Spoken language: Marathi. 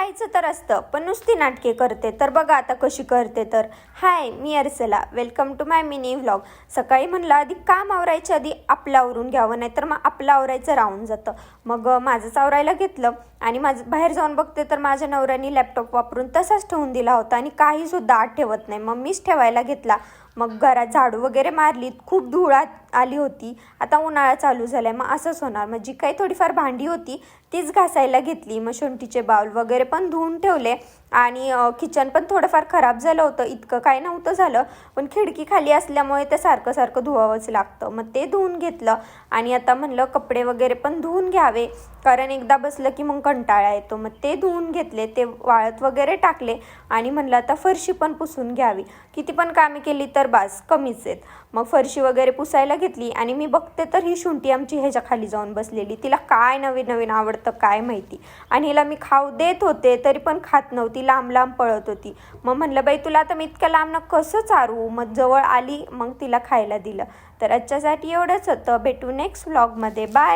खायचं तर असतं पण नुसती नाटके करते, तर बघा आता कशी करते. तर हाय, मी Arsala, welcome to my mini vlog. सकाळी म्हणलं आधी काम आवरायच्या आधी आपलं आवरून घ्यावं, नाहीतर मग आपलं आवरायचं राहून जातं. मग माझंच आवरायला घेतलं आणि माझं बाहेर जाऊन बघते तर माझ्या नवऱ्याने लॅपटॉप वापरून तसाच ठेवून दिला होता आणि काहीसुद्धा आत ठेवत नाही. मग मीच ठेवायला घेतला. मग घरात झाडू वगैरे मारली, खूप धूळ आली होती. आता उन्हाळा चालू झाला आहे, मग असंच होणार. मग जी काही थोडीफार भांडी होती तीच घासायला घेतली. मग शेंटीचे बाउल वगैरे पण धुवून ठेवले आणि किचन पण थोडंफार खराब झालं होतं. इतकं काय नव्हतं झालं, पण खिडकी खाली असल्यामुळे ते सारखं सारखं धुवावंच लागतं. मग ते धुवून घेतलं आणि आता म्हणलं कपडे वगैरे पण धुवून घ्यावे, कारण एकदा बसलं की मग कंटाळा येतो. मग ते धुवून घेतले, ते वाळत वगैरे टाकले आणि म्हणलं आता फरशी पण पुसून घ्यावी. किती पण कामे केली तर बास, कमीच आहेत. मग फरशी वगैरे पुसायला घेतली आणि मी बघते तर ही शुंठी आमची ह्याच्या खाली जाऊन बसलेली. तिला काय नवीन नवीन आवडतं काय माहिती, आणि हिला मी खाऊ देत होते तरी पण खात नव्हती, लांब लांब पळत होती. मग म्हणलं बाई तुला आता मी इतक्या लांबनं कसं चारू. मग जवळ आली, मग तिला खायला दिलं. तर आजच्यासाठी एवढंच होतं. भेटू नेक्स्ट व्लॉगमध्ये. बाय.